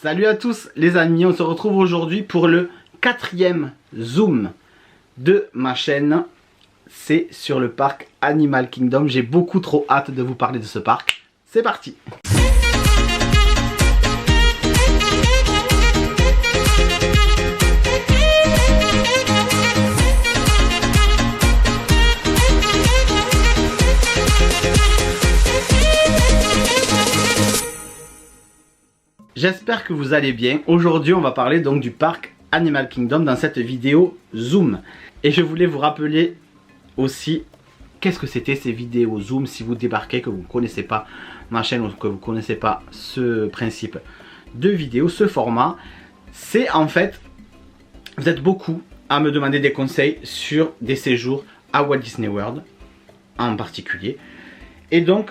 Salut à tous les amis, on se retrouve aujourd'hui pour le 4e zoom de ma chaîne. C'est sur le parc Animal Kingdom. J'ai beaucoup trop hâte de vous parler de ce parc. C'est parti! J'espère que vous allez bien. Aujourd'hui, on va parler donc du parc Animal Kingdom dans cette vidéo Zoom. Et je voulais vous rappeler aussi qu'est-ce que c'était ces vidéos Zoom si vous débarquez, que vous ne connaissez pas ma chaîne ou que vous ne connaissez pas ce principe de vidéo, ce format. C'est en fait, vous êtes beaucoup à me demander des conseils sur des séjours à Walt Disney World en particulier. Et donc,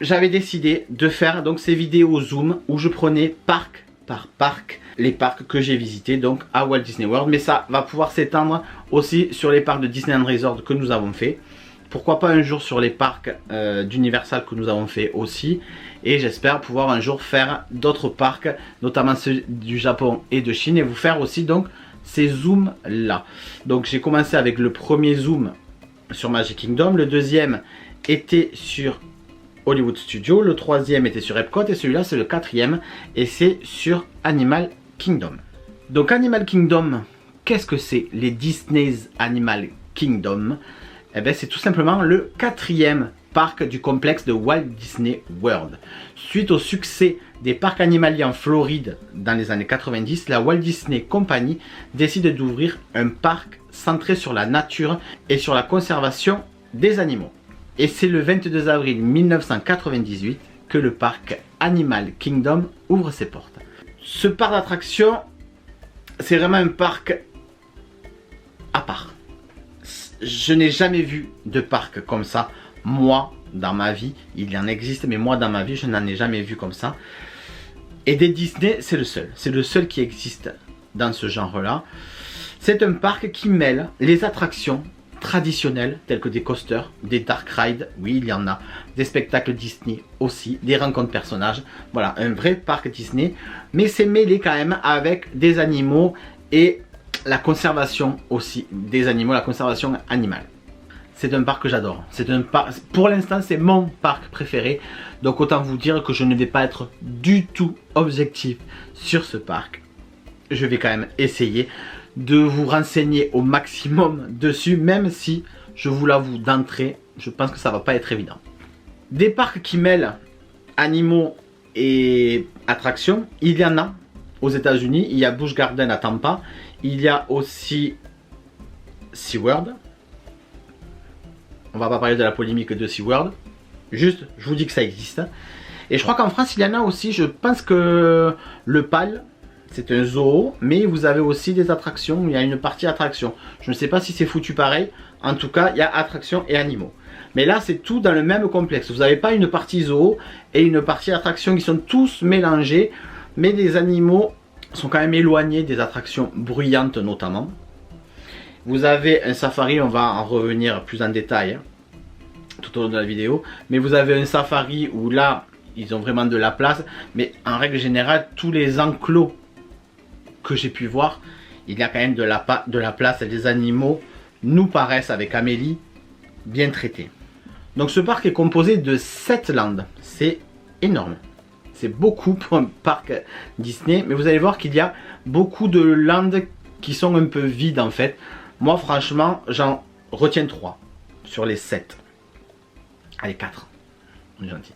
j'avais décidé de faire donc ces vidéos Zoom où je prenais parc par parc les parcs que j'ai visités donc à Walt Disney World, mais ça va pouvoir s'étendre aussi sur les parcs de Disneyland Resort que nous avons fait. Pourquoi pas un jour sur les parcs d'Universal que nous avons fait aussi, et j'espère pouvoir un jour faire d'autres parcs, notamment ceux du Japon et de Chine, et vous faire aussi donc ces zooms là. Donc j'ai commencé avec le premier zoom sur Magic Kingdom, le deuxième était sur Hollywood Studios, le troisième était sur Epcot et celui-là c'est le 4e et c'est sur Animal Kingdom. Donc Animal Kingdom, qu'est-ce que c'est les Disney's Animal Kingdom? Eh bien c'est tout simplement le 4e parc du complexe de Walt Disney World. Suite au succès des parcs animaliers en Floride dans les années 90, la Walt Disney Company décide d'ouvrir un parc centré sur la nature et sur la conservation des animaux. Et c'est le 22 avril 1998 que le parc Animal Kingdom ouvre ses portes. Ce parc d'attractions, c'est vraiment un parc à part. Je n'ai jamais vu de parc comme ça. Moi, dans ma vie, il y en existe, mais moi, dans ma vie, je n'en ai jamais vu comme ça. Et des Disney, c'est le seul. C'est le seul qui existe dans ce genre-là. C'est un parc qui mêle les attractions traditionnels tels que des coasters, des dark rides, oui il y en a, des spectacles Disney aussi, des rencontres personnages, voilà un vrai parc Disney, mais c'est mêlé quand même avec des animaux et la conservation aussi des animaux, la conservation animale. C'est un parc que j'adore, c'est un parc, pour l'instant c'est mon parc préféré, donc autant vous dire que je ne vais pas être du tout objectif sur ce parc. Je vais quand même essayer de vous renseigner au maximum dessus, même si je vous l'avoue d'entrée, je pense que ça va pas être évident. Des parcs qui mêlent animaux et attractions, il y en a aux États-Unis. Il y a Busch Gardens à Tampa, il y a aussi SeaWorld. On va pas parler de la polémique de SeaWorld, juste je vous dis que ça existe. Et je crois qu'en France il y en a aussi, je pense que le PAL, c'est un zoo, mais vous avez aussi des attractions, il y a une partie attraction. Je ne sais pas si c'est foutu pareil, en tout cas il y a attractions et animaux. Mais là c'est tout dans le même complexe, vous n'avez pas une partie zoo et une partie attraction qui sont tous mélangés, mais les animaux sont quand même éloignés des attractions bruyantes notamment. Vous avez un safari, on va en revenir plus en détail tout au long de la vidéo, mais vous avez un safari où là ils ont vraiment de la place, mais en règle générale tous les enclos que j'ai pu voir, il y a quand même de la place, et les animaux nous paraissent, avec Amélie, bien traités. Donc ce parc est composé de 7 landes, c'est énorme. C'est beaucoup pour un parc Disney, mais vous allez voir qu'il y a beaucoup de landes qui sont un peu vides en fait. Moi franchement, j'en retiens 3 sur les 7. Allez, 4, on est gentil.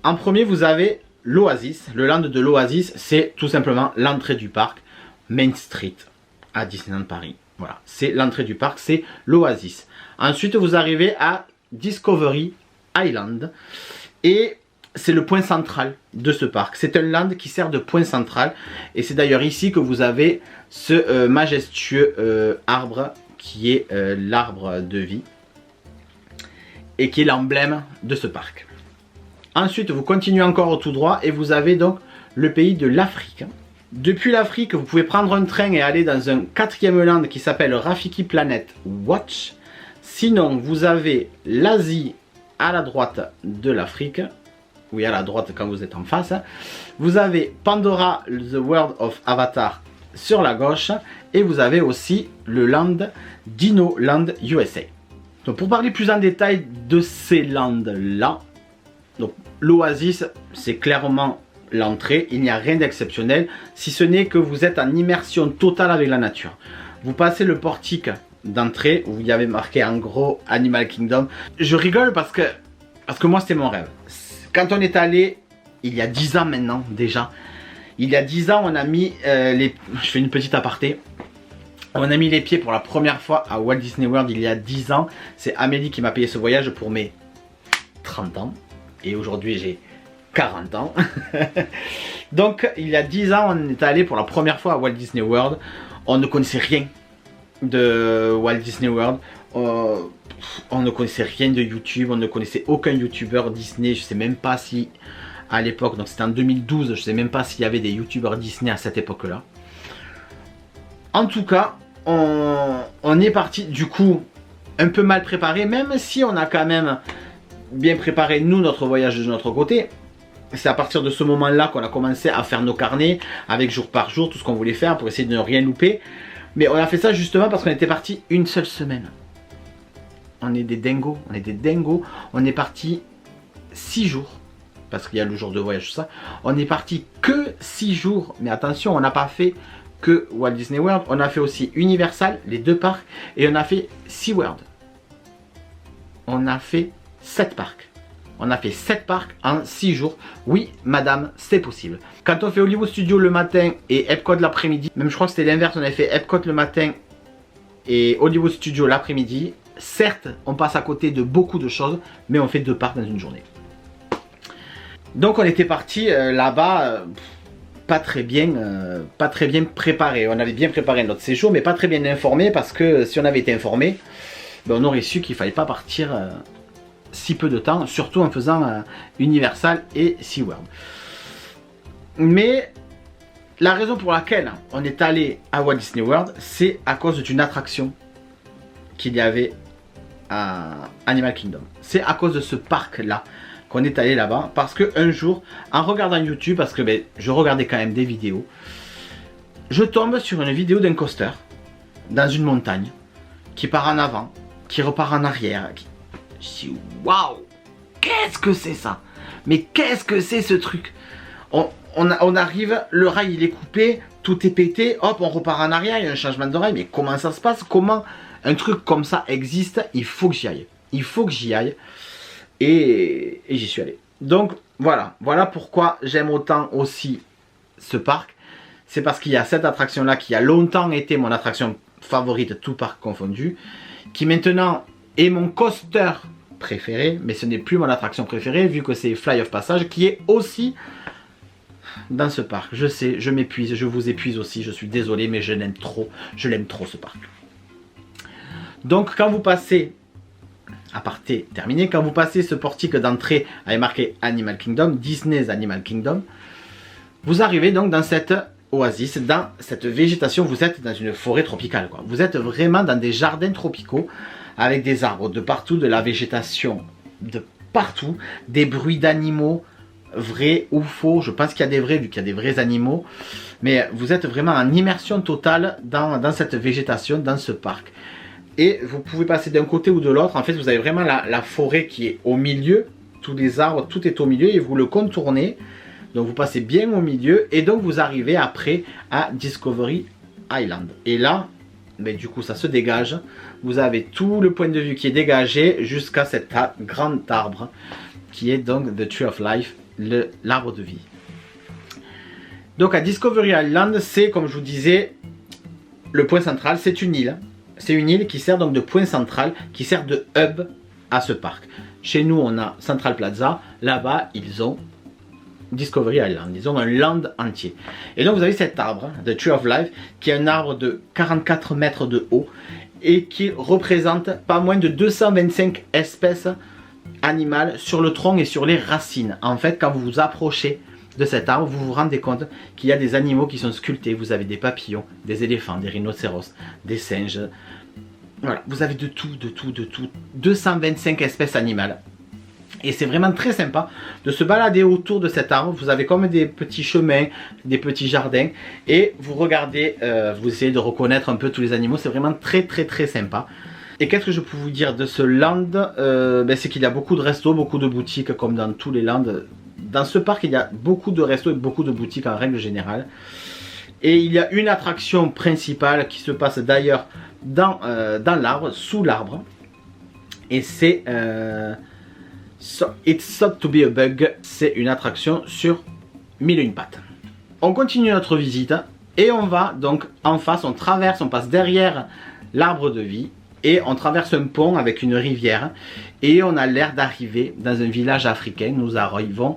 En premier, vous avez l'Oasis. Le land de l'Oasis, c'est tout simplement l'entrée du parc, Main Street à Disneyland Paris. Voilà, c'est l'entrée du parc, c'est l'Oasis. Ensuite, vous arrivez à Discovery Island et c'est le point central de ce parc. C'est un land qui sert de point central et c'est d'ailleurs ici que vous avez ce majestueux arbre qui est l'arbre de vie et qui est l'emblème de ce parc. Ensuite, vous continuez encore tout droit et vous avez donc le pays de l'Afrique. Depuis l'Afrique, vous pouvez prendre un train et aller dans un 4e land qui s'appelle Rafiki Planet Watch. Sinon, vous avez l'Asie à la droite de l'Afrique oui à la droite quand vous êtes en face. Vous avez Pandora, The World of Avatar sur la gauche. Et vous avez aussi le land Dino Land USA. Donc pour parler plus en détail de ces lands là, donc l'Oasis c'est clairement l'entrée, il n'y a rien d'exceptionnel si ce n'est que vous êtes en immersion totale avec la nature. Vous passez le portique d'entrée où il y avait marqué en gros Animal Kingdom. Je rigole parce que moi c'était mon rêve. Quand on est allé il y a 10 ans maintenant déjà, il y a 10 ans on a mis je fais une petite aparté. On a mis les pieds pour la première fois à Walt Disney World il y a 10 ans. C'est Amélie qui m'a payé ce voyage pour mes 30 ans. Et aujourd'hui j'ai 40 ans. Donc il y a 10 ans on est allé pour la première fois à Walt Disney World. On ne connaissait rien de Walt Disney World. On ne connaissait rien de YouTube. On ne connaissait aucun YouTuber Disney. Je sais même pas si à l'époque, donc c'était en 2012, je sais même pas s'il y avait des YouTubers Disney à cette époque là. En tout cas, on est parti du coup un peu mal préparé, même si on a quand même bien préparé nous notre voyage de notre côté. C'est à partir de ce moment-là qu'on a commencé à faire nos carnets avec jour par jour, tout ce qu'on voulait faire pour essayer de ne rien louper. Mais on a fait ça justement parce qu'on était parti une seule semaine. On est des dingos, on est parti 6 jours. Parce qu'il y a le jour de voyage, tout ça. On est parti que 6 jours. Mais attention, on n'a pas fait que Walt Disney World. On a fait aussi Universal, les 2 parcs. Et on a fait SeaWorld. On a fait 7 parcs. On a fait 7 parcs en 6 jours. Oui, madame, c'est possible. Quand on fait Hollywood Studios le matin et Epcot l'après-midi, même je crois que c'était l'inverse, on avait fait Epcot le matin et Hollywood Studios l'après-midi. Certes, on passe à côté de beaucoup de choses, mais on fait 2 parcs dans une journée. Donc on était parti là-bas pas très bien préparé. On avait bien préparé notre séjour mais pas très bien informé parce que si on avait été informé, ben, on aurait su qu'il fallait pas partir si peu de temps, surtout en faisant Universal et SeaWorld. Mais la raison pour laquelle on est allé à Walt Disney World, c'est à cause d'une attraction qu'il y avait à Animal Kingdom. C'est à cause de ce parc là qu'on est allé là-bas, parce que un jour, en regardant YouTube, parce que je regardais quand même des vidéos, je tombe sur une vidéo d'un coaster dans une montagne qui part en avant, qui repart en arrière. Je dis waouh, qu'est-ce que c'est ça? Mais qu'est-ce que c'est ce truc? On arrive, le rail il est coupé, tout est pété, hop on repart en arrière, il y a un changement de rail, mais comment ça se passe? Comment un truc comme ça existe? Il faut que j'y aille. Il faut que j'y aille. Et j'y suis allé. Donc voilà pourquoi j'aime autant aussi ce parc. C'est parce qu'il y a cette attraction là qui a longtemps été mon attraction favorite, tout parc confondu, qui maintenant est mon coaster préféré, mais ce n'est plus mon attraction préférée vu que c'est Fly of Passage qui est aussi dans ce parc. Je sais, je m'épuise, je vous épuise aussi, je suis désolé, mais je l'aime trop ce parc. Donc quand vous passez, aparté terminé, quand vous passez ce portique d'entrée avec marqué Animal Kingdom, Disney's Animal Kingdom, vous arrivez donc dans cette oasis, dans cette végétation. Vous êtes dans une forêt tropicale quoi. Vous êtes vraiment dans des jardins tropicaux avec des arbres de partout, de la végétation de partout, des bruits d'animaux vrais ou faux. Je pense qu'il y a des vrais vu qu'il y a des vrais animaux, mais vous êtes vraiment en immersion totale dans cette végétation, dans ce parc. Et vous pouvez passer d'un côté ou de l'autre. En fait, vous avez vraiment la forêt qui est au milieu. Tous les arbres, tout est au milieu et vous le contournez. Donc vous passez bien au milieu. Et donc vous arrivez après à Discovery Island. Et là, du coup, ça se dégage. Vous avez tout le point de vue qui est dégagé jusqu'à cet grand arbre qui est donc The Tree of Life, l'arbre de vie. Donc à Discovery Island, c'est comme je vous disais, le point central, c'est une île. C'est une île qui sert donc de point central, qui sert de hub à ce parc. Chez nous, on a Central Plaza. Là-bas, ils ont Discovery Island. Ils ont un land entier. Et donc, vous avez cet arbre, The Tree of Life, qui est un arbre de 44 mètres de haut et qui représente pas moins de 225 espèces animales sur le tronc et sur les racines. En fait, quand vous vous approchez de cet arbre, vous vous rendez compte qu'il y a des animaux qui sont sculptés. Vous avez des papillons, des éléphants, des rhinocéros, des singes. Voilà, vous avez de tout. 225 espèces animales. Et c'est vraiment très sympa de se balader autour de cet arbre. Vous avez comme des petits chemins, des petits jardins. Et vous regardez, vous essayez de reconnaître un peu tous les animaux. C'est vraiment très sympa. Et qu'est-ce que je peux vous dire de ce land? C'est qu'il y a beaucoup de restos, beaucoup de boutiques comme dans tous les lands. Dans ce parc, il y a beaucoup de restos et beaucoup de boutiques en règle générale. Et il y a une attraction principale qui se passe d'ailleurs dans l'arbre, sous l'arbre. Et c'est... It's Thought to be a Bug, c'est une attraction sur 1001 pattes. On continue notre visite et on va donc en face, on traverse, on passe derrière l'arbre de vie et on traverse un pont avec une rivière et on a l'air d'arriver dans un village africain. Nous arrivons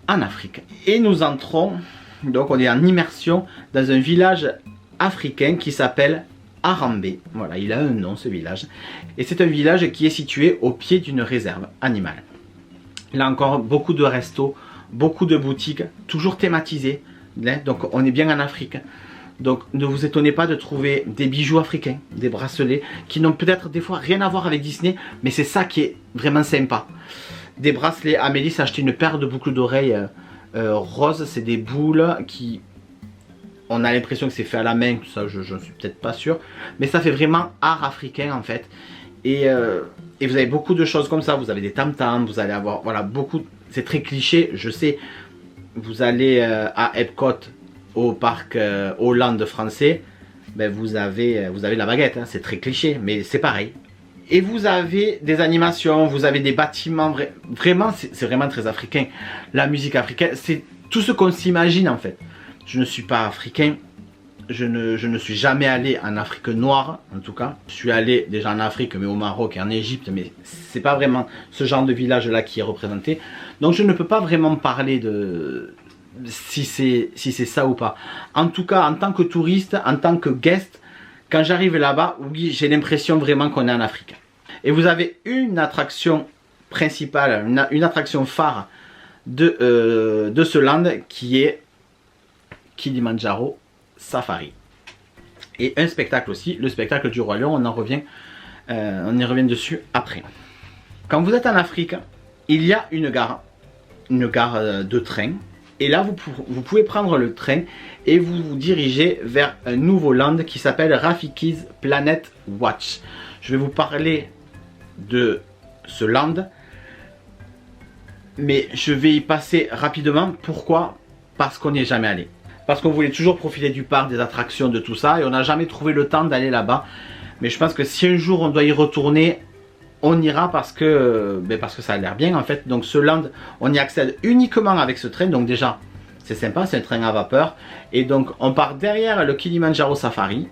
en Afrique et nous entrons, donc on est en immersion dans un village africain qui s'appelle Harambé. Voilà, il a un nom ce village et c'est un village qui est situé au pied d'une réserve animale. Là encore, beaucoup de restos, beaucoup de boutiques, toujours thématisées. Donc on est bien en Afrique. Donc ne vous étonnez pas de trouver des bijoux africains, des bracelets qui n'ont peut-être des fois rien à voir avec Disney, mais c'est ça qui est vraiment sympa. Des bracelets, Amélie s'est acheté une paire de boucles d'oreilles roses, c'est des boules qui... On a l'impression que c'est fait à la main, tout ça, je ne suis peut-être pas sûr. Mais ça fait vraiment art africain en fait. Et vous avez beaucoup de choses comme ça, vous avez des tam-tams, vous allez avoir, voilà, beaucoup, c'est très cliché, je sais. Vous allez à Epcot, au parc Hollande français, ben vous avez la baguette, hein, c'est très cliché, mais c'est pareil. Et vous avez des animations, vous avez des bâtiments, vraiment, c'est vraiment très africain. La musique africaine, c'est tout ce qu'on s'imagine en fait. Je ne suis pas africain. Je ne suis jamais allé en Afrique noire, en tout cas. Je suis allé déjà en Afrique, mais au Maroc et en Égypte, mais c'est pas vraiment ce genre de village-là qui est représenté. Donc je ne peux pas vraiment parler de si c'est ça ou pas. En tout cas, en tant que touriste, en tant que guest, quand j'arrive là-bas, oui, j'ai l'impression vraiment qu'on est en Afrique. Et vous avez une attraction principale, une attraction phare de ce land qui est Kilimanjaro Safari. Et un spectacle aussi, le spectacle du Roi Lion, on y revient dessus après. Quand vous êtes en Afrique, il y a une gare de train. Et là, vous pouvez prendre le train et vous vous dirigez vers un nouveau land qui s'appelle Rafiki's Planet Watch. Je vais vous parler de ce land, mais je vais y passer rapidement. Pourquoi? Parce qu'on n'y est jamais allé. Parce qu'on voulait toujours profiter du parc, des attractions, de tout ça. Et on n'a jamais trouvé le temps d'aller là-bas. Mais je pense que si un jour on doit y retourner, on ira parce que ça a l'air bien en fait. Donc ce land, on y accède uniquement avec ce train. Donc déjà, c'est sympa, c'est un train à vapeur. Et donc on part derrière le Kilimanjaro Safari.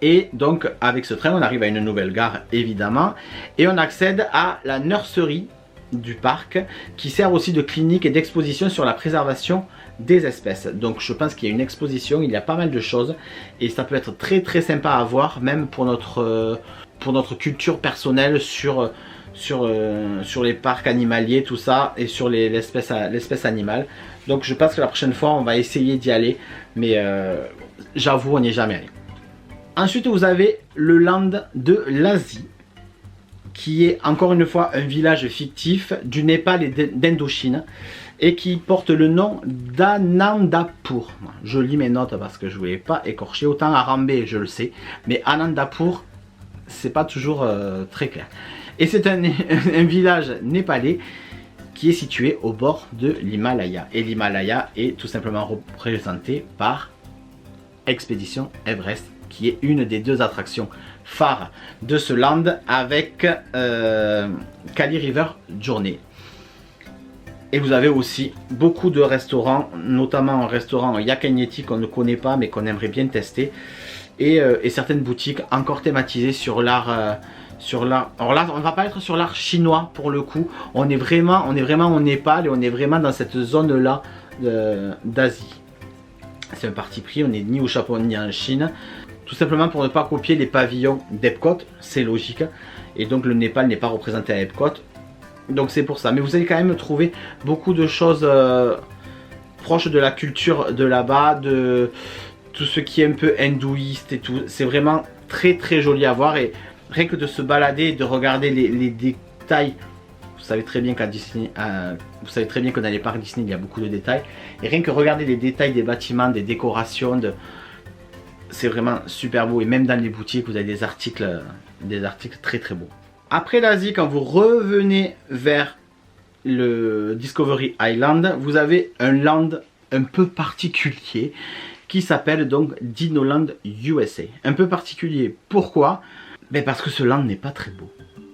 Et donc avec ce train, on arrive à une nouvelle gare évidemment. Et on accède à la nurserie du parc qui sert aussi de clinique et d'exposition sur la préservation des espèces. Donc je pense qu'il y a une exposition, il y a pas mal de choses et ça peut être très sympa à voir, même pour notre culture personnelle sur les parcs animaliers, tout ça, et sur l'espèce animale. Donc je pense que la prochaine fois on va essayer d'y aller, mais j'avoue on n'y est jamais allé. Ensuite vous avez le land de l'Asie, qui est encore une fois un village fictif du Népal et d'Indochine et qui porte le nom d'Anandapur. Je lis mes notes parce que je ne voulais pas écorcher. Autant Harambé, je le sais, mais Anandapur, c'est pas toujours très clair. Et c'est un village népalais qui est situé au bord de l'Himalaya. Et l'Himalaya est tout simplement représenté par Expédition Everest, qui est une des deux attractions phares de ce land avec Kali River Journey. Et vous avez aussi beaucoup de restaurants, notamment un restaurant Yakanyeti qu'on ne connaît pas mais qu'on aimerait bien tester. Et certaines boutiques encore thématisées sur l'art. Alors là, on ne va pas être sur l'art chinois pour le coup. On est vraiment au Népal et on est vraiment dans cette zone-là d'Asie. C'est un parti pris, on n'est ni au Japon ni en Chine. Tout simplement pour ne pas copier les pavillons d'Epcot, c'est logique. Et donc le Népal n'est pas représenté à Epcot. Donc c'est pour ça. Mais vous allez quand même trouver beaucoup de choses proches de la culture de là-bas, de tout ce qui est un peu hindouiste et tout. C'est vraiment très joli à voir. Et rien que de se balader et de regarder les détails Vous savez très bien qu'à Disney, vous savez très bien que dans les parcs Disney, il y a beaucoup de détails. Et rien que regarder les détails des bâtiments, des décorations, c'est vraiment super beau. Et même dans les boutiques, vous avez des articles très très beaux. Après l'Asie, quand vous revenez vers le Discovery Island, vous avez un land un peu particulier qui s'appelle donc Dinoland USA. Un peu particulier. Pourquoi? Ben parce que ce land n'est pas très beau.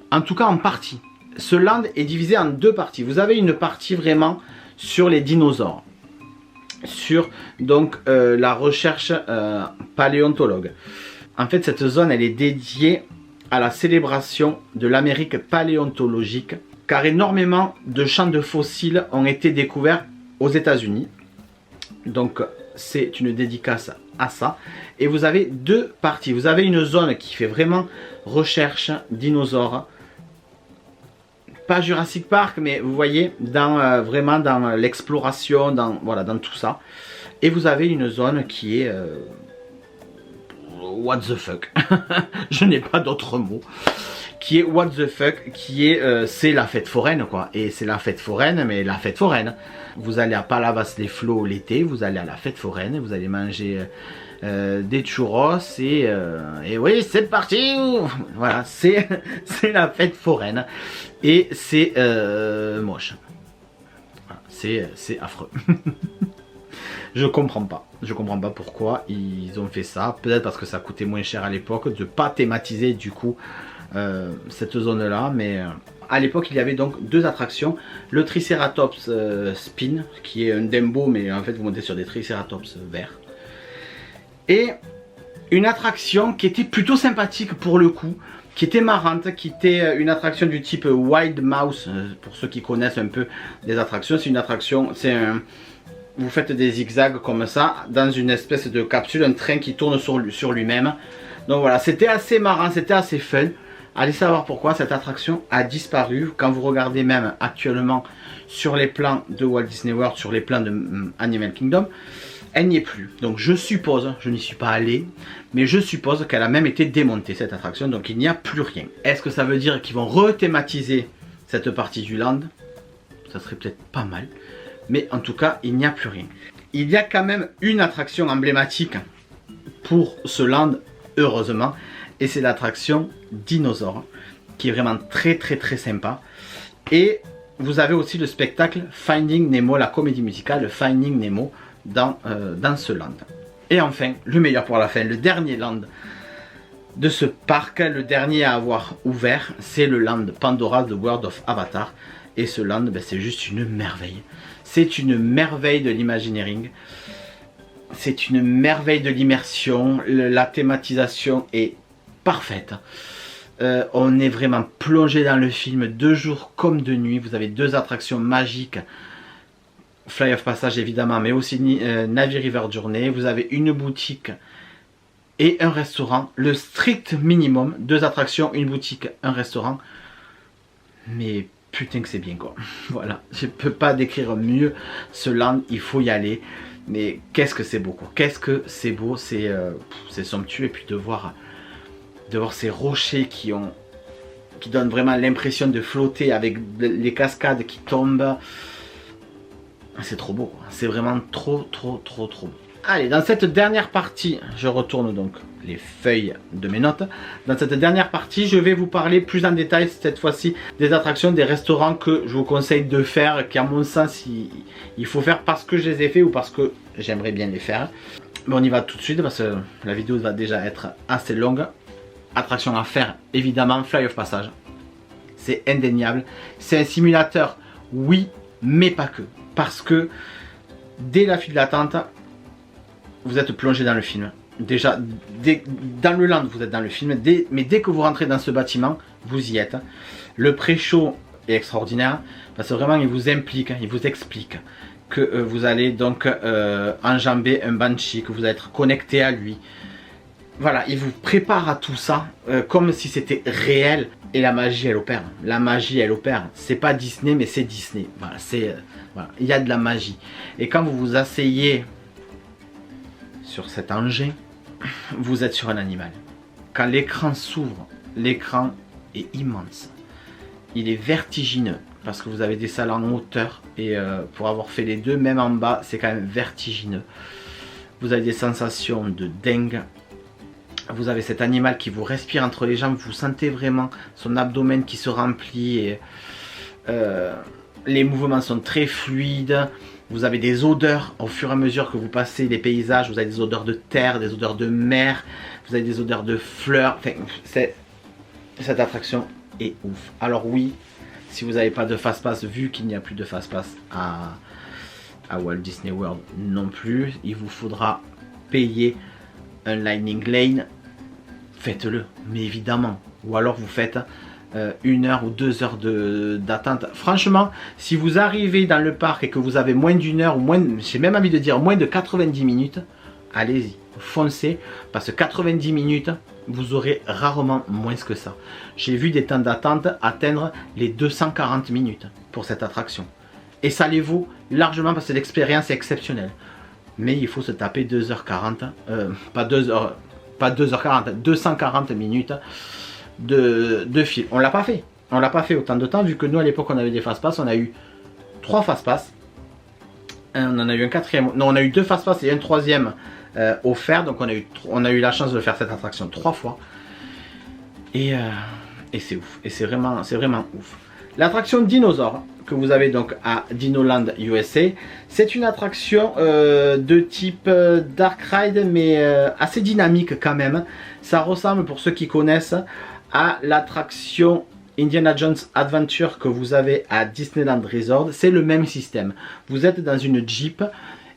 En tout cas en partie. Ce land est divisé en deux parties. Vous avez une partie vraiment sur les dinosaures. Sur donc la recherche paléontologue. En fait, cette zone, elle est dédiée à la célébration de l'Amérique paléontologique, car énormément de champs de fossiles ont été découverts aux États-Unis. Donc, c'est une dédicace à ça. Et vous avez deux parties. Vous avez une zone qui fait vraiment recherche dinosaures. Pas Jurassic Park, mais vous voyez, vraiment dans l'exploration, voilà, dans tout ça. Et vous avez une zone qui est... what the fuck. Je n'ai pas d'autres mots. Qui est what the fuck, qui est... c'est la fête foraine, quoi. Et c'est la fête foraine, mais la fête foraine. Vous allez à Palavas-les-Flots l'été, vous allez à la fête foraine, vous allez manger... des churros et oui, c'est parti. Voilà, c'est la fête foraine et c'est moche. Voilà, c'est affreux. Je comprends pas pourquoi ils ont fait ça. Peut-être parce que ça coûtait moins cher à l'époque de pas thématiser du coup cette zone là, mais à l'époque il y avait donc deux attractions, le Triceratops Spin qui est un Dumbo, mais en fait vous montez sur des Triceratops verts. Et une attraction qui était plutôt sympathique pour le coup, qui était marrante, qui était une attraction du type Wild Mouse, pour ceux qui connaissent un peu des attractions. C'est une attraction, vous faites des zigzags comme ça, dans une espèce de capsule, un train qui tourne sur lui-même. Donc voilà, c'était assez marrant, c'était assez fun. Allez savoir pourquoi cette attraction a disparu. Quand vous regardez même actuellement sur les plans de Walt Disney World, sur les plans de Animal Kingdom, elle n'y est plus. Donc je suppose, je n'y suis pas allé, mais je suppose qu'elle a même été démontée cette attraction, donc il n'y a plus rien. Est-ce que ça veut dire qu'ils vont rethématiser cette partie du land? Ça serait peut-être pas mal, mais en tout cas il n'y a plus rien. Il y a quand même une attraction emblématique pour ce land, heureusement, et c'est l'attraction Dinosaure, qui est vraiment très sympa. Et vous avez aussi le spectacle Finding Nemo, la comédie musicale Finding Nemo, dans ce land. Et enfin, le meilleur pour la fin, le dernier land de ce parc, le dernier à avoir ouvert, c'est le land Pandora The World of Avatar. Et ce land, ben, c'est juste une merveille. C'est une merveille de l'imagineering. C'est une merveille de l'immersion. La thématisation est parfaite. On est vraiment plongé dans le film de jour comme de nuit. Vous avez deux attractions magiques. Fly of Passage évidemment, mais aussi Na'vi River Journey. Vous avez une boutique et un restaurant. Le strict minimum, deux attractions, une boutique, un restaurant. Mais putain que c'est bien quoi. Voilà, je peux pas décrire mieux ce land, il faut y aller. Mais qu'est-ce que c'est beau quoi. Qu'est-ce que c'est beau, c'est somptueux. Et puis de voir ces rochers qui donnent vraiment l'impression de flotter avec les cascades qui tombent. C'est trop beau, c'est vraiment trop beau. Allez, dans cette dernière partie, je retourne donc les feuilles de mes notes. Dans cette dernière partie, je vais vous parler plus en détail, cette fois-ci, des attractions, des restaurants que je vous conseille de faire, qui à mon sens, il faut faire parce que je les ai fait ou parce que j'aimerais bien les faire. Mais on y va tout de suite parce que la vidéo va déjà être assez longue. Attraction à faire, évidemment, Fly of Passage. C'est indéniable. C'est un simulateur, oui, mais pas que. Parce que dès la file d'attente, vous êtes plongé dans le film. Déjà, dans le land, vous êtes dans le film. Mais dès que vous rentrez dans ce bâtiment, vous y êtes. Le pré-show est extraordinaire. Parce que vraiment, il vous implique, il vous explique que vous allez donc enjamber un Banshee, que vous allez être connecté à lui. Voilà, il vous prépare à tout ça comme si c'était réel. Et la magie, elle opère. La magie, elle opère. C'est pas Disney, mais c'est Disney. Voilà, voilà, il y a de la magie. Et quand vous vous asseyez sur cet engin, vous êtes sur un animal. Quand l'écran s'ouvre, l'écran est immense. il est vertigineux parce que vous avez des salles en hauteur et pour avoir fait les deux, même en bas, c'est quand même vertigineux. Vous avez des sensations de dingue. Vous avez cet animal qui vous respire entre les jambes, vous sentez vraiment son abdomen qui se remplit et les mouvements sont très fluides. Vous avez des odeurs au fur et à mesure que vous passez les paysages, vous avez des odeurs de terre, des odeurs de mer, vous avez des odeurs de fleurs. Enfin, cette attraction est ouf. Alors oui, si vous n'avez pas de fast-pass, vu qu'il n'y a plus de fast-pass à Walt Disney World non plus, il vous faudra payer un Lightning Lane. Faites-le, mais évidemment. Ou alors vous faites 1 heure ou 2 heures d'attente. Franchement, si vous arrivez dans le parc et que vous avez moins d'1 heure, ou moins, j'ai même envie de dire moins de 90 minutes, allez-y, foncez, parce que 90 minutes, vous aurez rarement moins que ça. J'ai vu des temps d'attente atteindre les 240 minutes pour cette attraction. Et ça les vaut largement parce que l'expérience est exceptionnelle. Mais il faut se taper 2h40, pas 2h40, 240 minutes de fil. On l'a pas fait. On l'a pas fait autant de temps vu que nous à l'époque on avait des fast-pass. On a eu 3 fast-pass. On en a eu un 4e. Non, on a eu 2 fast-pass et un 3e offert. Donc on a eu la chance de faire cette attraction 3 fois. Et c'est ouf. Et c'est vraiment ouf. L'attraction dinosaure que vous avez donc à Dinoland USA, c'est une attraction de type Dark Ride mais assez dynamique quand même. Ça ressemble, pour ceux qui connaissent, à l'attraction Indiana Jones Adventure que vous avez à Disneyland Resort. C'est le même système. Vous êtes dans une Jeep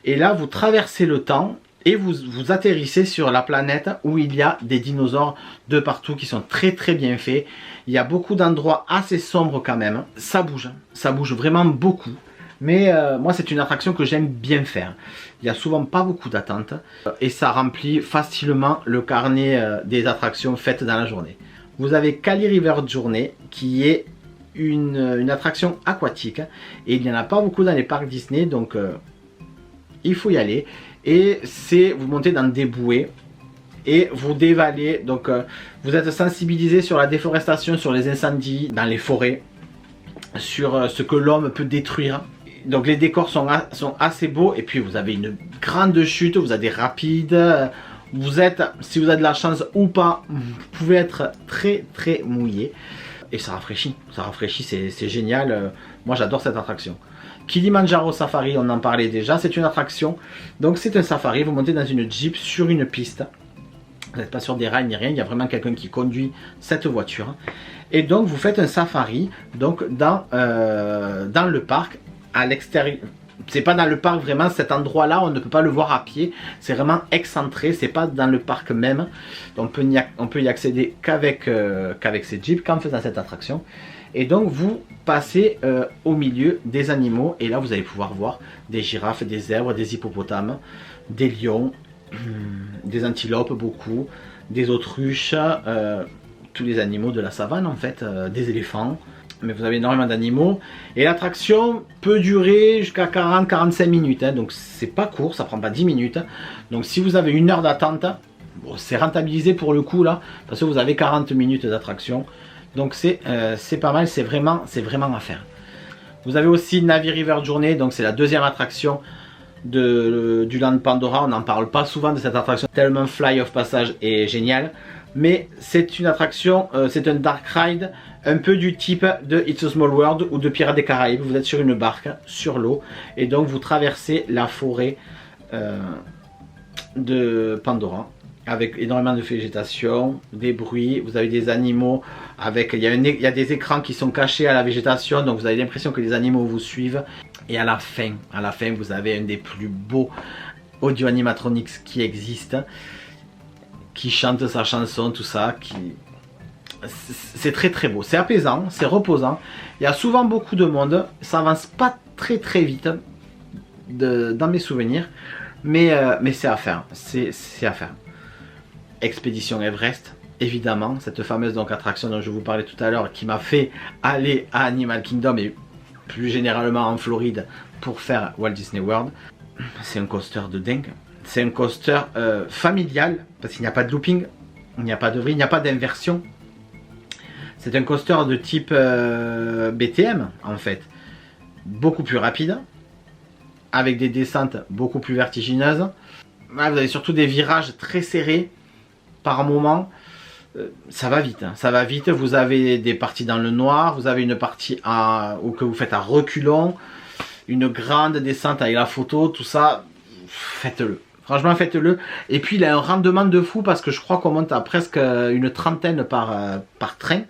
et là vous traversez le temps et vous atterrissez sur la planète où il y a des dinosaures de partout qui sont très bien faits. Il y a beaucoup d'endroits assez sombres quand même. Ça bouge vraiment beaucoup. Mais moi c'est une attraction que j'aime bien faire. Il n'y a souvent pas beaucoup d'attentes et ça remplit facilement le carnet des attractions faites dans la journée. Vous avez Kali River Journey qui est une attraction aquatique et il n'y en a pas beaucoup dans les parcs Disney, donc il faut y aller. Et c'est, vous montez dans des bouées et vous dévalez, donc vous êtes sensibilisé sur la déforestation, sur les incendies dans les forêts, sur ce que l'homme peut détruire. Donc les décors sont assez beaux et puis vous avez une grande chute, vous avez des rapides, vous êtes, si vous avez de la chance ou pas, vous pouvez être très mouillé et ça rafraîchit, c'est génial. Moi j'adore cette attraction. Kilimanjaro Safari, on en parlait déjà, c'est une attraction, donc c'est un safari, vous montez dans une Jeep sur une piste, vous n'êtes pas sur des rails ni rien, il y a vraiment quelqu'un qui conduit cette voiture, et donc vous faites un safari donc dans le parc, à l'extérieur. C'est pas dans le parc vraiment, cet endroit là on ne peut pas le voir à pied, c'est vraiment excentré, c'est pas dans le parc même, donc on peut y accéder qu'avec ces jeeps qu'en faisant cette attraction. Et donc vous passez au milieu des animaux et là vous allez pouvoir voir des girafes, des zèbres, des hippopotames, des lions, des antilopes beaucoup, des autruches, tous les animaux de la savane en fait, des éléphants. Mais vous avez énormément d'animaux et l'attraction peut durer jusqu'à 40-45 minutes, hein, donc c'est pas court, ça prend pas 10 minutes. Donc si vous avez 1 heure d'attente, bon, c'est rentabilisé pour le coup là, parce que vous avez 40 minutes d'attraction. Donc c'est pas mal, c'est vraiment à faire. Vous avez aussi Navi River Journey, donc c'est la 2e attraction du Land Pandora. On n'en parle pas souvent de cette attraction, tellement Fly of Passage est génial. Mais c'est une attraction, c'est un dark ride, un peu du type de It's a Small World ou de Pirates des Caraïbes. Vous êtes sur une barque, sur l'eau, et donc vous traversez la forêt de Pandora. Avec énormément de végétation, des bruits, vous avez des animaux, il y a des écrans qui sont cachés à la végétation, donc vous avez l'impression que les animaux vous suivent. Et à la fin vous avez un des plus beaux audio animatronics qui existent, qui chante sa chanson, tout ça, c'est très beau, c'est apaisant, c'est reposant. Il y a souvent beaucoup de monde, ça avance pas très vite dans mes souvenirs, mais c'est à faire, c'est à faire. Expédition Everest, évidemment, cette fameuse donc attraction dont je vous parlais tout à l'heure, qui m'a fait aller à Animal Kingdom et plus généralement en Floride pour faire Walt Disney World. C'est un coaster de dingue, c'est un coaster familial, parce qu'il n'y a pas de looping, il n'y a pas de vrille, il n'y a pas d'inversion. C'est un coaster de type BTM en fait, beaucoup plus rapide, avec des descentes beaucoup plus vertigineuses. Là, vous avez surtout des virages très serrés par moment. Ça va vite, hein. Ça va vite. Vous avez des parties dans le noir, vous avez une partie que vous faites à reculons, une grande descente avec la photo, tout ça, faites-le. Franchement, faites-le. Et puis, il a un rendement de fou parce que je crois qu'on monte à presque une trentaine par train.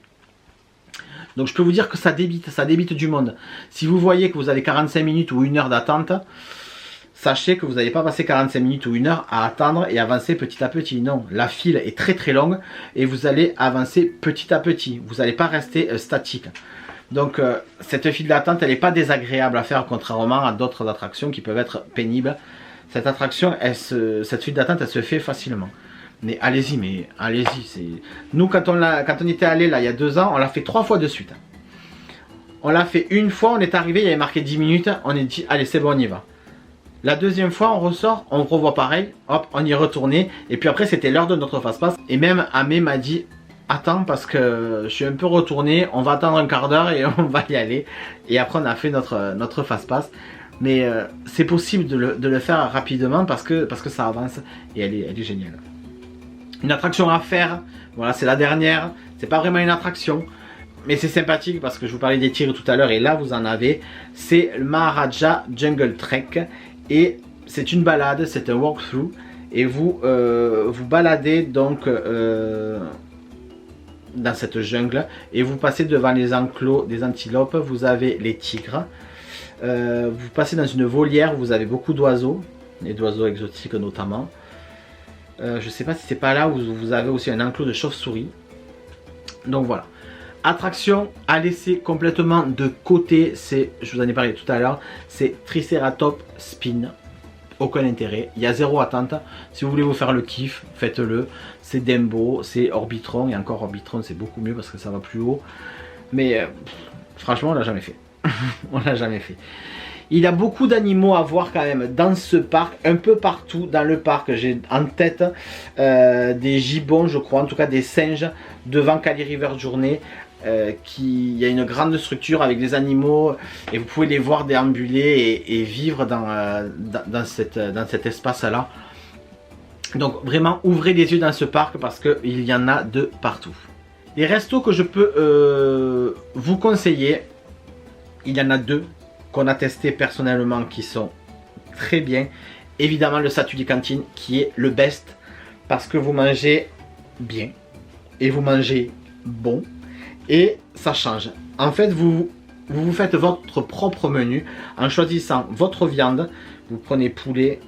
Donc, je peux vous dire que ça débite du monde. Si vous voyez que vous avez 45 minutes ou 1 heure d'attente, sachez que vous n'allez pas passer 45 minutes ou 1 heure à attendre et avancer petit à petit. Non, la file est très très longue et vous allez avancer petit à petit. Vous n'allez pas rester statique. Donc, cette file d'attente, elle n'est pas désagréable à faire contrairement à d'autres attractions qui peuvent être pénibles. Cette attraction, cette file d'attente, elle se fait facilement. Mais allez-y, Nous, quand on était allé là il y a 2 ans, on l'a fait 3 fois de suite. On l'a fait une fois, on est arrivé, il y avait marqué 10 minutes, on est dit, allez, c'est bon, on y va. La deuxième fois, on ressort, on revoit pareil, hop, on y est retourné. Et puis après, c'était l'heure de notre fast-pass. Et même Amé m'a dit, attends, parce que je suis un peu retourné, on va attendre un quart d'heure et on va y aller. Et après, on a fait notre fast-pass. Mais c'est possible de le faire rapidement parce que ça avance et elle est géniale. Une attraction à faire, voilà, c'est la dernière. C'est pas vraiment une attraction, mais c'est sympathique parce que je vous parlais des tigres tout à l'heure et là vous en avez. C'est le Maharaja Jungle Trek et c'est une balade, c'est un walkthrough et vous vous baladez donc dans cette jungle et vous passez devant les enclos des antilopes. Vous avez les tigres. Vous passez dans une volière où vous avez beaucoup d'oiseaux, et d'oiseaux exotiques notamment. Je ne sais pas si c'est pas là où vous avez aussi un enclos de chauves-souris. Donc voilà. Attraction à laisser complètement de côté, je vous en ai parlé tout à l'heure, c'est Triceratops Spin. Aucun intérêt, il y a zéro attente. Si vous voulez vous faire le kiff, faites-le. C'est Dumbo, c'est Orbitron, et encore Orbitron c'est beaucoup mieux parce que ça va plus haut. Mais franchement on l'a jamais fait. On l'a jamais fait. Il y a beaucoup d'animaux à voir quand même dans ce parc, un peu partout dans le parc. J'ai en tête des gibbons, je crois, en tout cas des singes devant Kali River Journey. Il y a une grande structure avec des animaux et vous pouvez les voir déambuler et vivre dans cet espace-là. Donc vraiment, ouvrez les yeux dans ce parc parce qu'il y en a de partout. Les restos que je peux vous conseiller, il y en a 2 qu'on a testé personnellement qui sont très bien. Évidemment le Satuli Cantine qui est le best parce que vous mangez bien et vous mangez bon et ça change. En fait vous faites votre propre menu en choisissant votre viande. Vous prenez poulet,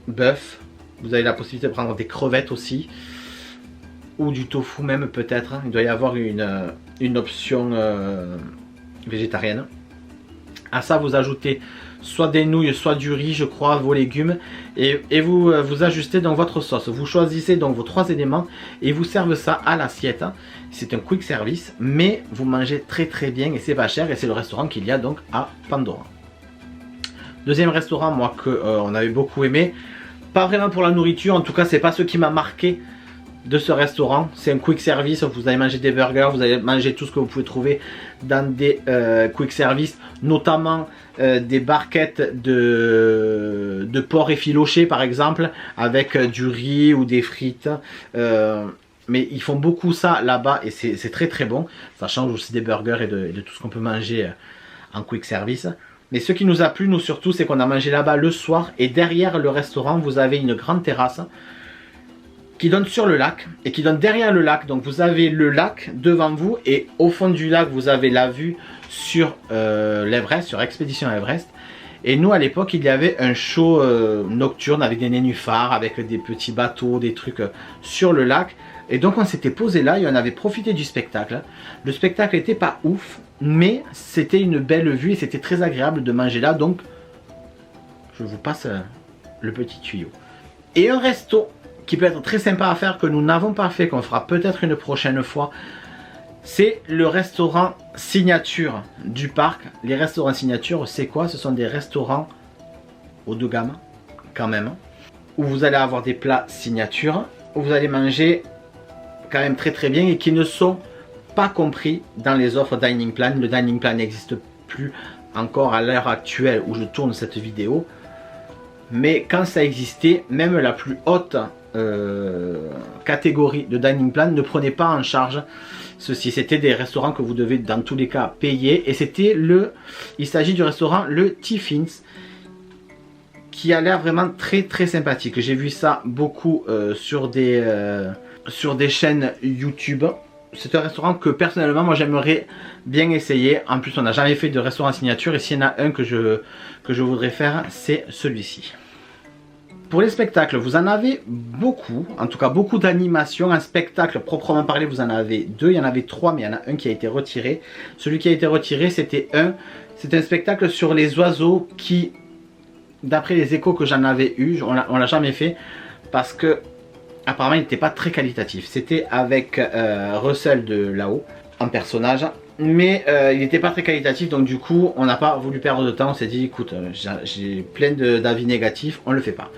bœuf, vous avez la possibilité de prendre des crevettes aussi ou du tofu même peut-être. Il doit y avoir une option végétarienne. À ça vous ajoutez soit des nouilles, soit du riz, je crois, vos légumes et vous ajustez donc votre sauce. Vous choisissez donc vos 3 éléments et vous servez ça à l'assiette. C'est un quick service mais vous mangez très très bien et c'est pas cher et c'est le restaurant qu'il y a donc à Pandora. Deuxième restaurant moi que on avait beaucoup aimé, pas vraiment pour la nourriture, en tout cas c'est pas ce qui m'a marqué de ce restaurant. C'est un quick service, vous allez manger des burgers, vous allez manger tout ce que vous pouvez trouver dans des quick service, notamment des barquettes de porc effiloché par exemple, avec du riz ou des frites. Mais ils font beaucoup ça là-bas et c'est très très bon. Ça change aussi des burgers et de tout ce qu'on peut manger en quick service. Mais ce qui nous a plu, nous surtout, c'est qu'on a mangé là-bas le soir et derrière le restaurant, vous avez une grande terrasse qui donne sur le lac et qui donne derrière le lac. Donc vous avez le lac devant vous et au fond du lac vous avez la vue sur l'Everest, sur Expédition Everest. Et nous à l'époque il y avait un show nocturne avec des nénuphars, avec des petits bateaux, des trucs sur le lac. Et donc on s'était posé là et on avait profité du spectacle. Le spectacle n'était pas ouf mais c'était une belle vue et c'était très agréable de manger là. Donc je vous passe le petit tuyau. Et un resto qui peut être très sympa à faire, que nous n'avons pas fait, qu'on fera peut-être une prochaine fois, c'est le restaurant signature du parc. Les restaurants signature, c'est quoi? Ce sont des restaurants haut de gamme, quand même, où vous allez avoir des plats signature, où vous allez manger quand même très très bien et qui ne sont pas compris dans les offres dining plan. Le dining plan n'existe plus encore à l'heure actuelle où je tourne cette vidéo. Mais quand ça existait, même la plus haute catégorie de dining plan ne prenait pas en charge ceci. C'était des restaurants que vous devez dans tous les cas payer. Et c'était il s'agit du restaurant le Tiffins, qui a l'air vraiment très très sympathique. J'ai vu ça beaucoup sur des chaînes YouTube. C'est un restaurant que personnellement moi j'aimerais bien essayer. En plus on n'a jamais fait de restaurant signature, et s'il y en a un que je voudrais faire, c'est celui-ci. Pour les spectacles, vous en avez beaucoup, en tout cas beaucoup d'animations. Un spectacle proprement parlé, vous en avez deux, il y en avait trois, mais il y en a un qui a été retiré. Celui qui a été retiré, c'est un spectacle sur les oiseaux qui, d'après les échos que j'en avais eu, on l'a jamais fait parce que apparemment il n'était pas très qualitatif. C'était avec Russell de là-haut en personnage, mais il n'était pas très qualitatif, donc du coup on n'a pas voulu perdre de temps. On s'est dit écoute, j'ai plein d'avis négatifs, on le fait pas.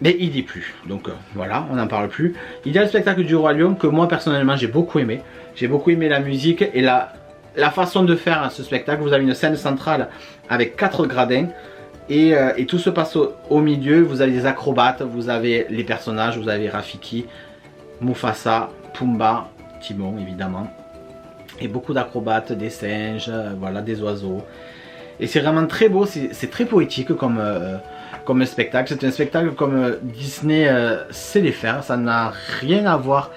Mais il dit plus, donc voilà, on n'en parle plus. Il y a le spectacle du Roi Lion que moi personnellement j'ai beaucoup aimé. J'ai beaucoup aimé la musique et la façon de faire ce spectacle. Vous avez une scène centrale avec 4 gradins. Et tout se passe au milieu. Vous avez des acrobates, vous avez les personnages, vous avez Rafiki, Mufasa, Pumba, Timon évidemment. Et beaucoup d'acrobates, des singes, voilà, des oiseaux. Et c'est vraiment très beau, c'est très poétique comme spectacle. C'est un spectacle comme Disney sait les faire. Ça n'a rien à voir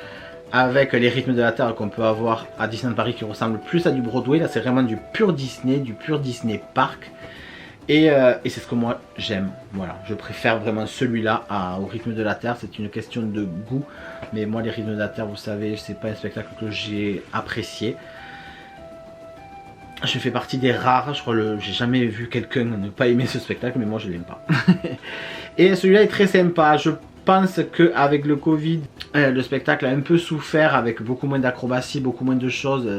avec les rythmes de la Terre qu'on peut avoir à Disneyland Paris, qui ressemble plus à du Broadway. Là c'est vraiment du pur Disney Park. Et c'est ce que moi j'aime, voilà, je préfère vraiment celui-là au rythme de la Terre. C'est une question de goût, mais moi les rythmes de la Terre, vous savez, c'est pas un spectacle que j'ai apprécié. Je fais partie des rares, je crois, j'ai jamais vu quelqu'un ne pas aimer ce spectacle, mais moi je l'aime pas. Et celui-là est très sympa. Je pense qu'avec le Covid, le spectacle a un peu souffert avec beaucoup moins d'acrobatie, beaucoup moins de choses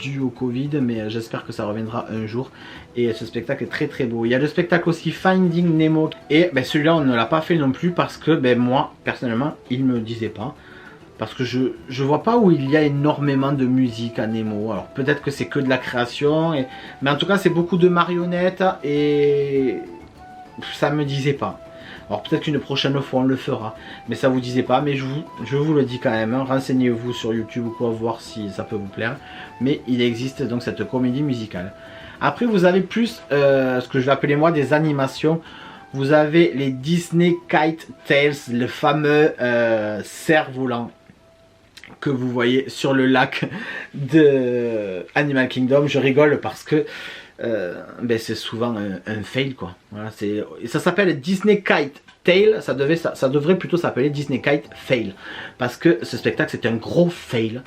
dues au Covid, mais j'espère que ça reviendra un jour. Et ce spectacle est très très beau. Il y a le spectacle aussi Finding Nemo, et celui-là on ne l'a pas fait non plus parce que moi personnellement il me disait pas. Parce que je vois pas où il y a énormément de musique à Nemo. Alors peut-être que c'est que de la création, mais en tout cas c'est beaucoup de marionnettes et ça me disait pas. Alors peut-être qu'une prochaine fois on le fera, mais ça vous disait pas. Mais je vous le dis quand même, hein. Renseignez-vous sur YouTube ou quoi, voir si ça peut vous plaire. Mais il existe donc cette comédie musicale. Après vous avez plus ce que je vais appeler moi des animations. Vous avez les Disney Kite Tales, le fameux cerf-volant que vous voyez sur le lac de Animal Kingdom. Je rigole parce que c'est souvent un fail quoi. Voilà, ça s'appelle Disney Kite Tale, ça devrait plutôt s'appeler Disney Kite Fail, parce que ce spectacle c'est un gros fail.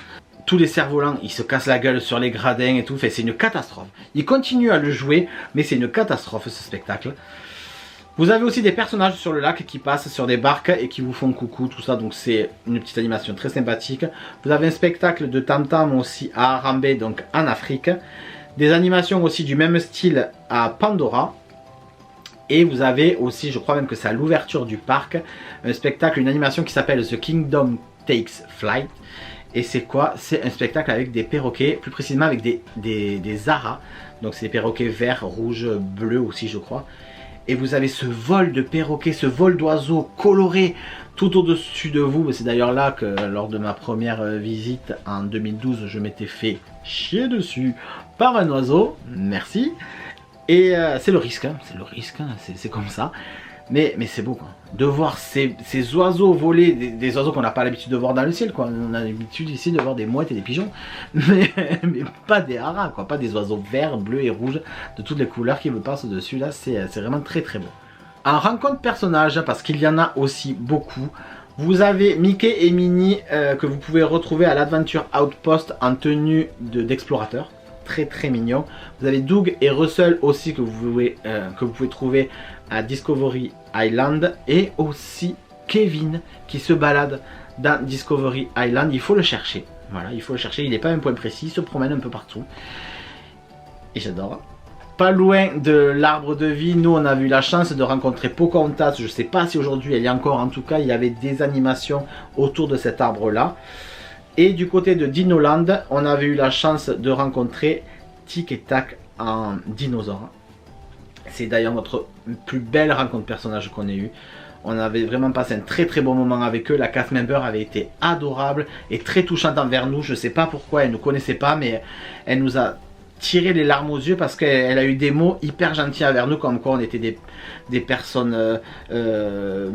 Tous les cerfs-volants ils se cassent la gueule sur les gradins et tout, c'est une catastrophe. Ils continuent à le jouer mais c'est une catastrophe ce spectacle. Vous avez aussi des personnages sur le lac qui passent sur des barques et qui vous font coucou, tout ça, donc c'est une petite animation très sympathique. Vous avez un spectacle de tam-tam aussi à Harambe, donc en Afrique. Des animations aussi du même style à Pandora. Et vous avez aussi, je crois même que c'est à l'ouverture du parc, un spectacle, une animation qui s'appelle The Kingdom Takes Flight. Et c'est quoi? C'est un spectacle avec des perroquets, plus précisément avec des aras. Donc c'est des perroquets verts, rouges, bleus aussi je crois. Et vous avez ce vol de perroquets, ce vol d'oiseaux colorés tout au-dessus de vous. C'est d'ailleurs là que lors de ma première visite en 2012, je m'étais fait chier dessus par un oiseau. Merci. Et c'est le risque, hein. C'est le risque, hein. C'est comme ça. Mais c'est beau quoi. De voir ces oiseaux voler, des oiseaux qu'on n'a pas l'habitude de voir dans le ciel quoi. On a l'habitude ici de voir des mouettes et des pigeons, mais pas des haras quoi, pas des oiseaux verts, bleus et rouges de toutes les couleurs qui me passent dessus là, c'est vraiment très très beau. En rencontre personnage, parce qu'il y en a aussi beaucoup, vous avez Mickey et Minnie que vous pouvez retrouver à l'Adventure Outpost en tenue d'explorateur. Très très mignon. Vous avez Doug et Russell aussi que vous pouvez trouver à Discovery Island, et aussi Kevin qui se balade dans Discovery Island. Il faut le chercher, voilà, il faut le chercher, il n'est pas un point précis, il se promène un peu partout et j'adore. Pas loin de l'arbre de vie, nous on a eu la chance de rencontrer Pocahontas. Je sais pas si aujourd'hui elle y est encore, en tout cas il y avait des animations autour de cet arbre là. Et du côté de Dinoland, on avait eu la chance de rencontrer Tic et Tac en dinosaure. C'est d'ailleurs notre plus belle rencontre personnage qu'on ait eue. On avait vraiment passé un très très bon moment avec eux. La cast member avait été adorable et très touchante envers nous. Je sais pas pourquoi, elle ne nous connaissait pas, mais elle nous a tiré les larmes aux yeux parce qu'elle a eu des mots hyper gentils envers nous, comme quoi on était des personnes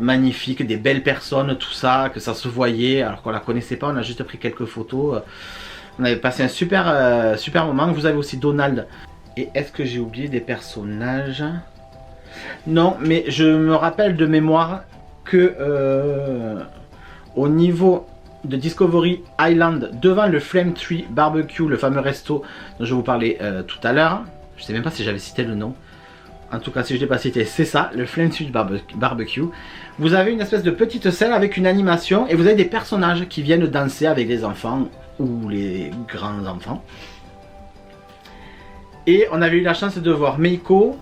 magnifiques, des belles personnes, tout ça, que ça se voyait alors qu'on la connaissait pas. On a juste pris quelques photos. On avait passé un super, super moment. Vous avez aussi Donald. Et est-ce que j'ai oublié des personnages ? Non, mais je me rappelle de mémoire que au niveau de Discovery Island, devant le Flame Tree Barbecue, le fameux resto dont je vous parlais tout à l'heure, je sais même pas si j'avais cité le nom, en tout cas si je ne l'ai pas cité, c'est ça, le Flame Tree Barbecue. Vous avez une espèce de petite scène avec une animation et vous avez des personnages qui viennent danser avec les enfants ou les grands enfants. Et on avait eu la chance de voir Meiko.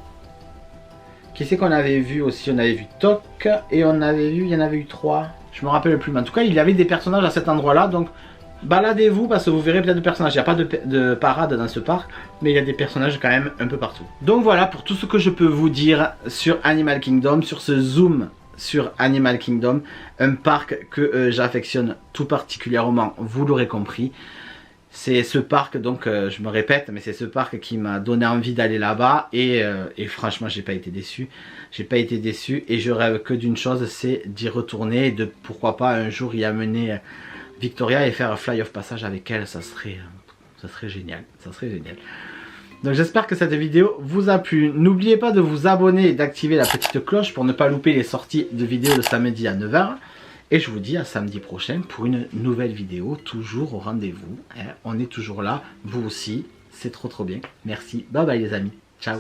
Qui c'est qu'on avait vu aussi? On avait vu Tok et on avait vu, il y en avait eu 3. Je me rappelle plus, mais en tout cas il y avait des personnages à cet endroit là, donc baladez-vous parce que vous verrez peut-être des personnages. Il n'y a pas de parade dans ce parc, mais il y a des personnages quand même un peu partout. Donc voilà pour tout ce que je peux vous dire sur Animal Kingdom, sur ce zoom sur Animal Kingdom, un parc que j'affectionne tout particulièrement, vous l'aurez compris. C'est ce parc, donc je me répète, mais c'est ce parc qui m'a donné envie d'aller là-bas et franchement j'ai pas été déçu. J'ai pas été déçu et je rêve que d'une chose, c'est d'y retourner et de pourquoi pas un jour y amener Victoria et faire un fly of passage avec elle. Ça serait génial, ça serait génial. Donc j'espère que cette vidéo vous a plu. N'oubliez pas de vous abonner et d'activer la petite cloche pour ne pas louper les sorties de vidéos le samedi à 9 h. Et je vous dis à samedi prochain pour une nouvelle vidéo, toujours au rendez-vous. Hein, on est toujours là, vous aussi, c'est trop bien. Merci, bye bye les amis, ciao.